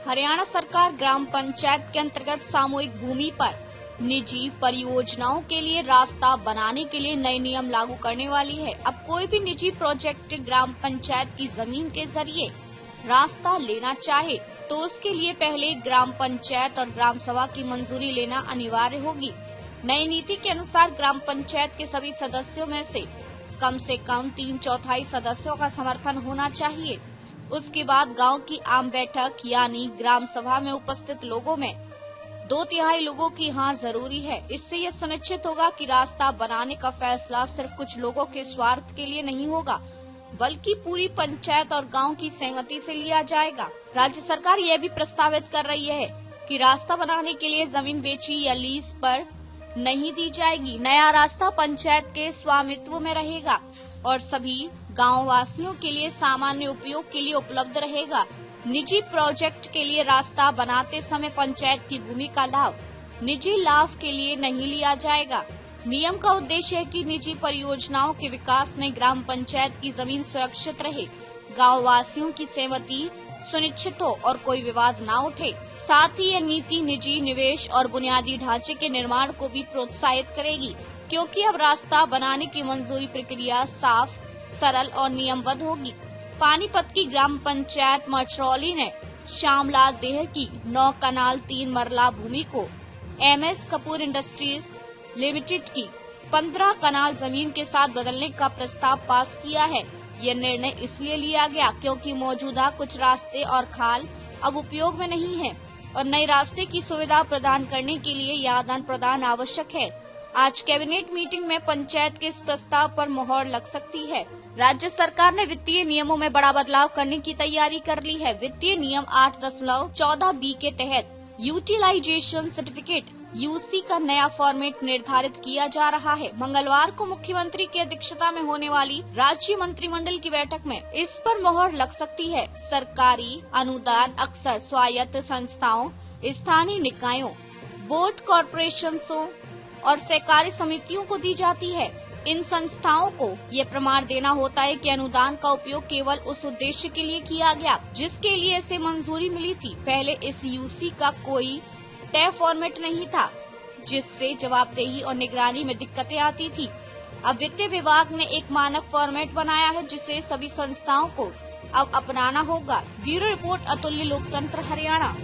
हरियाणा सरकार ग्राम पंचायत के अंतर्गत सामूहिक भूमि पर निजी परियोजनाओं के लिए रास्ता बनाने के लिए नए नियम लागू करने वाली है। अब कोई भी निजी प्रोजेक्ट ग्राम पंचायत की जमीन के जरिए रास्ता लेना चाहे तो उसके लिए पहले ग्राम पंचायत और ग्राम सभा की मंजूरी लेना अनिवार्य होगी। नई नीति के अनुसार ग्राम पंचायत के सभी सदस्यों में से कम 3/4 सदस्यों का समर्थन होना चाहिए। उसके बाद गांव की आम बैठक यानी ग्राम सभा में उपस्थित लोगों में 2/3 लोगों की हार जरूरी है। इससे यह सुनिश्चित होगा कि रास्ता बनाने का फैसला सिर्फ कुछ लोगों के स्वार्थ के लिए नहीं होगा, बल्कि पूरी पंचायत और गांव की सहमति से लिया जाएगा। राज्य सरकार यह भी प्रस्तावित कर रही है कि रास्ता बनाने के लिए जमीन बेची या लीज पर नहीं दी जाएगी। नया रास्ता पंचायत के स्वामित्व में रहेगा और सभी गांव वासियों के लिए सामान्य उपयोग के लिए उपलब्ध रहेगा। निजी प्रोजेक्ट के लिए रास्ता बनाते समय पंचायत की भूमि का लाभ निजी लाभ के लिए नहीं लिया जाएगा। नियम का उद्देश्य है कि निजी परियोजनाओं के विकास में ग्राम पंचायत की जमीन सुरक्षित रहे, गांव वासियों की सहमति सुनिश्चित हो और कोई विवाद न उठे। साथ ही यह नीति निजी निवेश और बुनियादी ढांचे के निर्माण को भी प्रोत्साहित करेगी, क्योंकि अब रास्ता बनाने की मंजूरी प्रक्रिया साफ, सरल और नियमबद्ध होगी। पानीपत की ग्राम पंचायत मचरौली ने श्यामलाल देह की 9 कनाल 3 मरला भूमि को MS कपूर इंडस्ट्रीज लिमिटेड की 15 कनाल जमीन के साथ बदलने का प्रस्ताव पास किया है। यह निर्णय इसलिए लिया गया क्योंकि मौजूदा कुछ रास्ते और खाल अब उपयोग में नहीं है और नए रास्ते की सुविधा प्रदान करने के लिए यह आदान प्रदान आवश्यक है। आज कैबिनेट मीटिंग में पंचायत के इस प्रस्ताव पर मुहर लग सकती है। राज्य सरकार ने वित्तीय नियमों में बड़ा बदलाव करने की तैयारी कर ली है। वित्तीय नियम 8.14B के तहत यूटिलाइजेशन सर्टिफिकेट UC का नया फॉर्मेट निर्धारित किया जा रहा है। मंगलवार को मुख्यमंत्री की अध्यक्षता में होने वाली राज्य मंत्रिमंडल की बैठक में इस पर मुहर लग सकती है। सरकारी अनुदान अक्सर स्वायत्त संस्थाओं, स्थानीय निकायों, बोर्ड कॉरपोरेशनों और सहकारी समितियों को दी जाती है। इन संस्थाओं को ये प्रमाण देना होता है कि अनुदान का उपयोग केवल उस उद्देश्य के लिए किया गया जिसके लिए इसे मंजूरी मिली थी। पहले इस UC का कोई तय फॉर्मेट नहीं था, जिससे जवाबदेही और निगरानी में दिक्कतें आती थी। अब वित्त विभाग ने एक मानक फॉर्मेट बनाया है जिसे सभी संस्थाओं को अब अपनाना होगा। ब्यूरो रिपोर्ट, अतुल्य लोकतंत्र, हरियाणा।